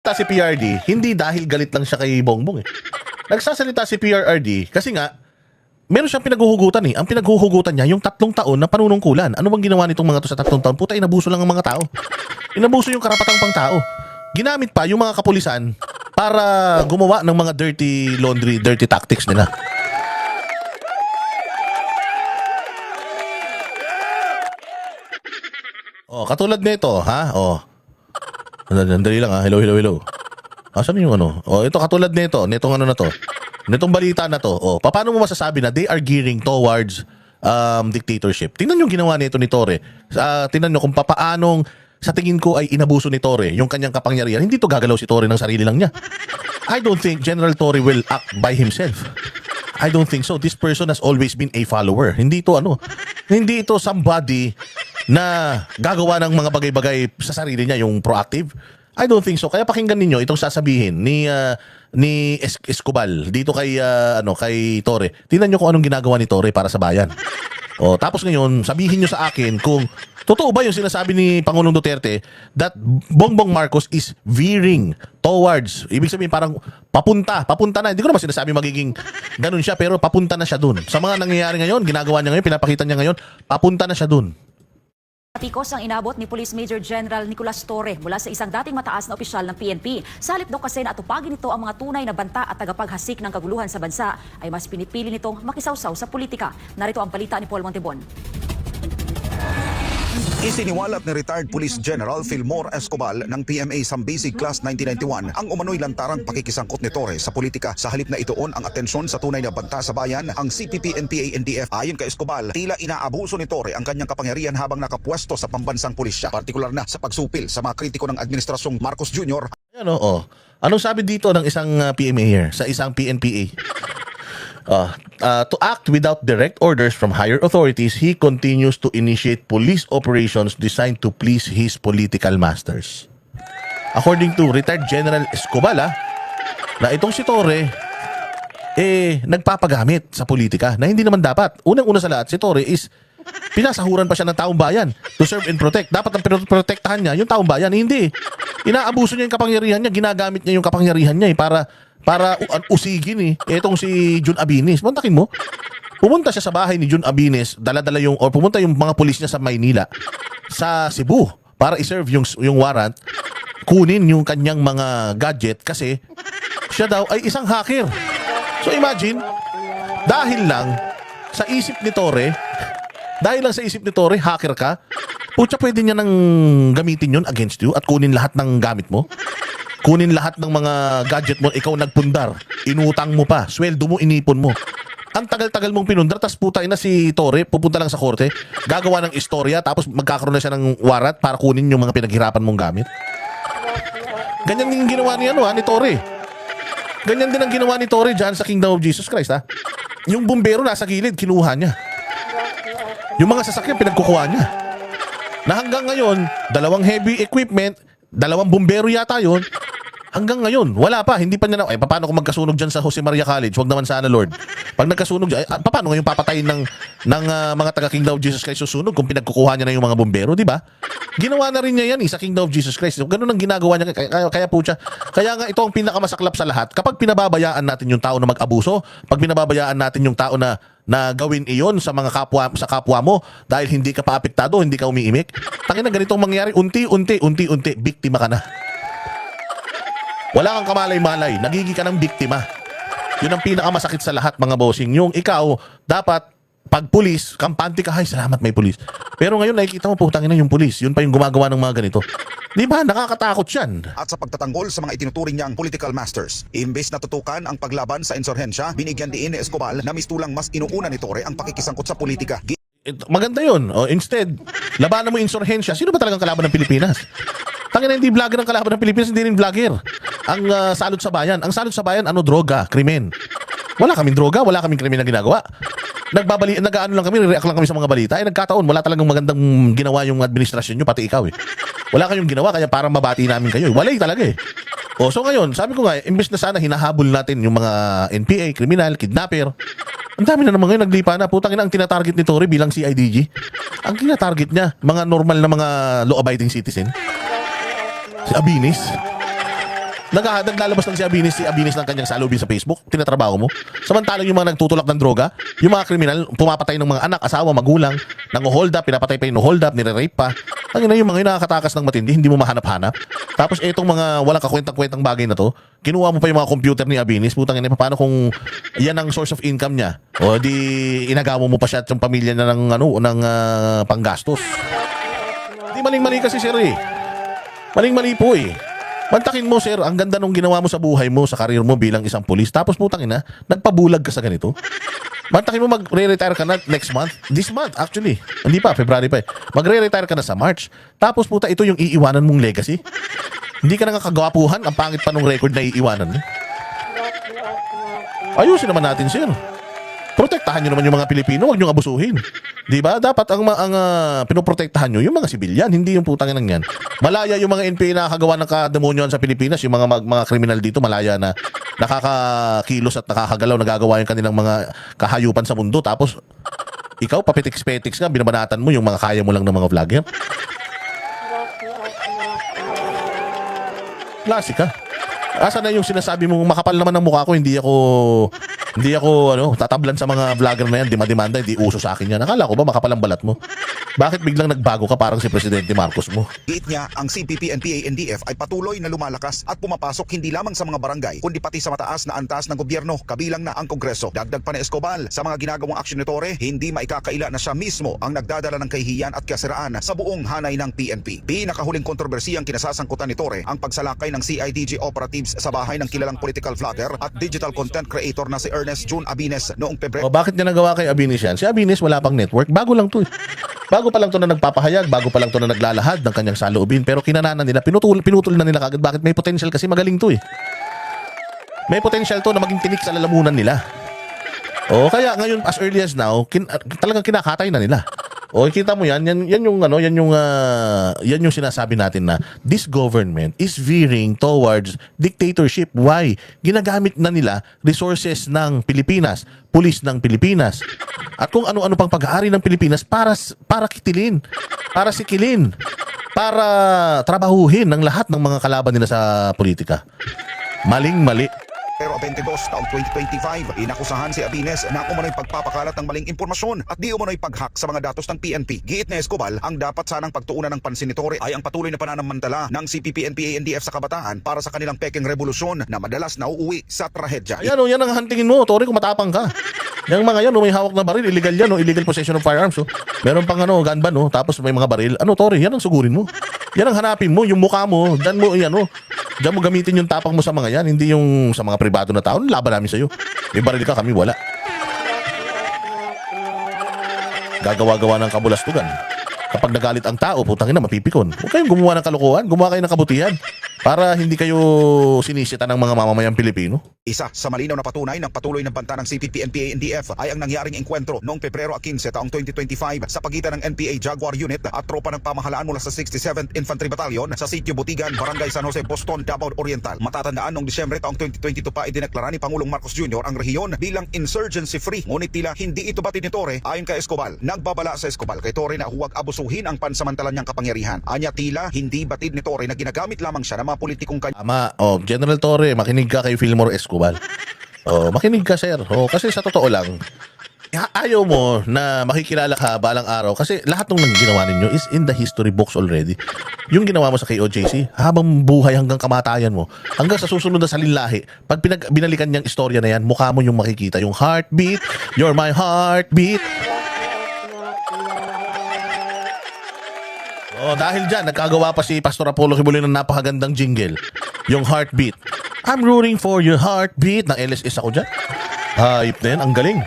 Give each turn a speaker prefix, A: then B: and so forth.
A: Si PRD, hindi dahil galit lang siya kay Bongbong eh. Nagsasalita si PRRD kasi nga, meron siyang pinaghuhugutan eh. Ang pinaghuhugutan niya, yung 3 taon na panunungkulan. Ano bang ginawa nitong mga to sa 3 taon? Puta, inabuso lang ang mga tao. Inabuso yung karapatang pang tao. Ginamit pa yung mga kapulisan para gumawa ng mga dirty laundry, dirty tactics nila. Oh, katulad nito, ha? Oh. Dali lang ha. Hello, hello, hello. Asan yung ano? Oh, ito katulad nito. Nitong ano na to. Nitong balita na to. Oh, paano mo masasabi na they are gearing towards dictatorship? Tingnan yung ginawa nito ni Torre. Tingnan nyo kung papaanong sa tingin ko ay inabuso ni Torre yung kanyang kapangyarihan. Hindi to gagalaw si Torre ng sarili lang niya. I don't think General Torre will act by himself. I don't think so. This person has always been a follower. Hindi ito ano. Hindi ito somebody na gagawa ng mga bagay-bagay sa sarili niya, yung proactive. I don't think so. Kaya pakinggan ninyo itong sasabihin ni Escobal dito kay kay Torre. Tingnan niyo kung anong ginagawa ni Torre para sa bayan. O tapos ngayon, sabihin niyo sa akin kung totoo ba yung sinasabi ni Pangulong Duterte that Bongbong Marcos is veering towards, ibig sabihin parang papunta na. Hindi ko naman sinasabi magiging ganun siya, pero papunta na siya dun. Sa mga nangyayari ngayon, ginagawa niya ngayon, pinapakita niya ngayon, papunta na siya dun.
B: Patikos ang inabot ni Police Major General Nicolas Torre mula sa isang dating mataas na opisyal ng PNP. Sa halip daw kasi na atupagin nito ang mga tunay na banta at tagapaghasik ng kaguluhan sa bansa, ay mas pinipili nitong makisawsaw sa politika. Narito ang balita ni Paul Montebon.
C: Isiniwalat ni retired Police General Fillmore Escobal ng PMA Sambisig Class 1991 ang umano'y lantarang pakikisangkot ni Torre sa politika. Sa halip na ituon ang atensyon sa tunay na banta sa bayan, ang CPP, NPA, NDF ayon kay Escobal, tila inaabuso ni Torre ang kanyang kapangyarihan habang nakapwesto sa pambansang pulisya, partikular na sa pagsupil sa mga kritiko ng administrasyong Marcos Jr.
A: Ano, anong sabi dito ng isang PMA here, sa isang PNPA? To act without direct orders from higher authorities, he continues to initiate police operations designed to please his political masters. According to retired General Escobal, na itong si Torre, nagpapagamit sa politika na hindi naman dapat. Unang-una sa lahat, si Torre is pinasahuran pa siya ng taong bayan to serve and protect. Dapat ang pinoprotektahan niya yung taong bayan. Hindi. Inaabuso niya yung kapangyarihan niya, ginagamit niya yung kapangyarihan niya para usigin itong si Jun Abilis. Mantakin mo. Pumunta siya sa bahay ni Jun Abilis, dala-dala pumunta yung mga pulis niya sa Maynila, sa Cebu, para i-serve yung warrant, kunin yung kanyang mga gadget kasi siya daw ay isang hacker. So imagine, dahil lang sa isip ni Torre, hacker ka, putya pwede niya nang gamitin yun against you at kunin lahat ng gamit mo. Kunin lahat ng mga gadget mo, ikaw nagpundar, inutang mo pa, sweldo mo, inipon mo. Ang tagal-tagal mong pinundar, tapos putay na si Torre, pupunta lang sa korte, gagawa ng istorya, tapos magkakaroon na siya ng warrant para kunin yung mga pinaghirapan mong gamit. Ganyan din ginawa ni Torre. Ganyan din ang ginawa ni Torre dyan sa Kingdom of Jesus Christ, ha? Yung bumbero nasa gilid, kinuha niya. Yung mga sasakyan, pinagkukuha niya. Na hanggang ngayon, 2 heavy equipment, 2 bumbero yata yun. Hanggang ngayon, wala pa. Hindi pa niya paano kung magkasunog dyan sa Jose Maria College? Huwag naman sana, Lord. Pag nagkasunog dyan, paano ngayon papatayin ng mga taga Kingdom of Jesus Christ susunog kung pinagkukuha niya na yung mga bumbero, di ba? Ginawa na rin niya yan sa Kingdom of Jesus Christ. Ganun ang ginagawa niya. Kaya po siya. Kaya nga ito ang pinakamasaklap sa lahat. Kapag pinababayaan natin yung tao na mag-abuso, pag pinababayaan natin yung tao na gawin iyon sa mga kapwa mo dahil hindi ka pa apektado, hindi ka umiimik, tangin na ganitong mangyari, unti-unti, biktima ka na. Wala kang kamalay-malay, nagiging ka ng biktima. Yun ang pinakamasakit sa lahat, mga bossing. Yung ikaw, dapat, pag pulis, kampante ka, ay, salamat may pulis. Pero ngayon, nakikita mo, putangin na yung pulis. Yun pa yung gumagawa ng mga ganito. Di ba? Nakakatakot yan.
C: At sa pagtatanggol sa mga itinuturing niyang political masters, imbes na tutukan ang paglaban sa insurhensya, binigyan diin ni Escobal na mistulang mas inuuna ni Torre ang pakikisangkot sa politika.
A: Maganda yun. Instead, labanan mo insurhensya. Sino ba talagang kalaban ng Pilipinas? Tangina, hindi vlogger ang kalaban ng Pilipinas, hindi rin vlogger. Ang salot sa bayan. Ang salot sa bayan, droga, krimen. Wala kaming droga, wala kaming krimen na ginagawa. Nag-ano lang kami, react lang kami sa mga balita. Nagkataon, wala talagang magandang ginawa yung administrasyon nyo, pati ikaw Wala kayong ginawa, kaya parang mabati namin kayo. Walay talaga so ngayon, sabi ko nga, imbes na sana hinahabol natin yung mga NPA, kriminal, kidnapper. Ang dami na naman ngayon, naglipa na. Putang ina, ang tinatarget ni Torre bilang CIDG. Ang tinatarget niya, mga normal na mga law-abiding citizen. Si Abilis. Naglalabas lang si Abinis ng kanyang salubin sa Facebook, tinatrabaho mo. Samantalang yung mga nagtutulak ng droga, yung mga kriminal, pumapatay ng mga anak, asawa, magulang, nang-hold up, pinapatay pa yung hold up, nire-rape pa. Ang ina yung mga nakakatakas ng matindi, hindi mo mahanap-hanap. Tapos etong mga walang kakwentang-kwentang bagay na to, kinuha mo pa yung mga computer ni Abinis, putang ina, paano kung yan ang source of income niya? O di inagawa mo pa siya at yung pamilya na ng panggastos. Di maling-mali kasi sir eh. Maling-mali po eh. Mantakin mo sir, ang ganda nung ginawa mo sa buhay mo, sa karir mo bilang isang pulis. Tapos putang ina, nagpabulag ka sa ganito. Mantakin mo magre-retire ka na next month. This month actually. Hindi pa, February pa eh. Magre-retire ka na sa March. Tapos puta, ito yung iiwanan mong legacy. Hindi ka na nga kagawapuhan. Ang pangit pa nung record na iiwanan mo. Ayusin naman natin sir. Protektahan nyo naman yung mga Pilipino, huwag nyo abusuhin. Di ba? Dapat ang pinoprotektahan nyo yung mga sibilyan, hindi yung putangin ng yan. Malaya yung mga NPA na nakakagawa ng kademonyoan sa Pilipinas, yung mga kriminal dito, malaya na nakakakilos at nakakagalaw, nagagawa yung kanilang mga kahayupan sa mundo. Tapos, ikaw, papetiks-petiks ka, binabanatan mo yung mga kaya mo lang ng mga vlogger. Klase ka. Asa na yung sinasabi mo, makapal naman ang mukha ko, hindi ako tatablan sa mga vlogger na yan, demanda, hindi uso sa akin yan. Akala ko ba makapal ang balat mo? Bakit biglang nagbago ka parang si Presidente Marcos mo?
C: Giit niya, ang CPP, NPA, NDF ay patuloy na lumalakas at pumapasok hindi lamang sa mga barangay, kundi pati sa mataas na antas ng gobyerno, kabilang na ang Kongreso. Dagdag pa ni Escobar, sa mga ginagawang aksyon ni Torre, hindi maikakaila na siya mismo ang nagdadala ng kahihiyan at kasiraan sa buong hanay ng PNP. Pinakahuling kontrobersiyang kinasasangkutan ni Torre ang pagsalakay ng CIDG operatives sa bahay ng kilalang political vlogger at digital content creator na si Ernest June Abines noong Pebrero.
A: O bakit niya nagawa kay Abinis yan? Si Abinis wala pang network. Bago lang to eh. Bago pa lang to na nagpapahayag, bago pa lang to na naglalahad ng kanyang saloobin. Pero kinananan nila, pinutol na nila kagad. Bakit? May potential kasi magaling to eh. May potential to na maging tinik sa lalamunan nila. O kaya ngayon as early as now, talagang kinakatay na nila. O kita mo yan yung sinasabi natin na this government is veering towards dictatorship. Why? Ginagamit na nila resources ng Pilipinas, pulis ng Pilipinas, at kung ano-ano pang pag-aari ng Pilipinas para kitilin, para sikilin, para trabahuhin ng lahat ng mga kalaban nila sa politika. Maling-mali.
C: Pero 22 taong 2025, inakusahan si Abines na umano'y pagpapakalat ng maling impormasyon at di umano'y pag-hack sa mga datos ng PNP. Giit ni Escobar, ang dapat sanang pagtuunan ng pansin ni Torre ay ang patuloy na pananamantala ng CPP, NPA, NDF sa kabataan para sa kanilang peking revolusyon na madalas nauuwi sa trahedya.
A: Ayan o, yan ang hantingin mo, Torre, kung matapang ka. Yung mga yan, may hawak na baril, illegal yan, illegal possession of firearms. Meron pang gun ban, tapos may mga baril. Torre, yan ang sugurin mo. Yan ang hanapin mo, yung mukha mo, dan mo, diyan mo gamitin yung tapang mo sa mga yan, hindi yung sa mga pribado na tao. Laban namin sa'yo. May baril ka, kami wala. Gagawa-gawa ng kabulastugan. Kapag nagalit ang tao, putang ina, mapipikon. Huwag kayong gumawa ng kalokohan, gumawa kayo ng kabutihan para hindi kayo sinisita ng mga mamamayang Pilipino.
C: Isa sa malinaw na patunay ng patuloy na banta ng CPP, NPA, NDF ay ang nangyaring engkwentro noong Pebrero 15 taong 2025 sa pagitan ng NPA Jaguar Unit at tropa ng pamahalaan mula sa 67th Infantry Battalion sa Sitio Butigan, Barangay San Jose, Boston, Davao Oriental. Matatandaan noong Disyembre taong 2022 pa idineklara ni Pangulong Marcos Jr. ang rehiyon bilang insurgency-free. Ngunit tila hindi ito batid ni Torre ayon kay Escobar. Nagbabala sa Escobar kay Torre na huwag abusuhin ang pansamantalan niyang kapangyarihan. Anya tila hindi batid ni Torre na ginagamit lamang siya ng mga politikong kanya.
A: Tama. General Torre, makinig ka kay Fillmore Escobar. Makinig ka, sir. Kasi sa totoo lang, ayaw mo na makikilala ka balang araw kasi lahat ng ginawa ninyo is in the history books already. Yung ginawa mo sa KOJC, habang buhay hanggang kamatayan mo, hanggang sa susunod na salinlahi, pag binalikan niyang istorya na yan, mukha mo yung makikita, yung heartbeat, you're my heartbeat. Dahil dyan, nagkagawa pa si Pastor Apollo Kibuloy ng napakagandang jingle. Yung heartbeat. I'm rooting for your heartbeat. Na LSS ako dyan. Hype na yan, ang galing.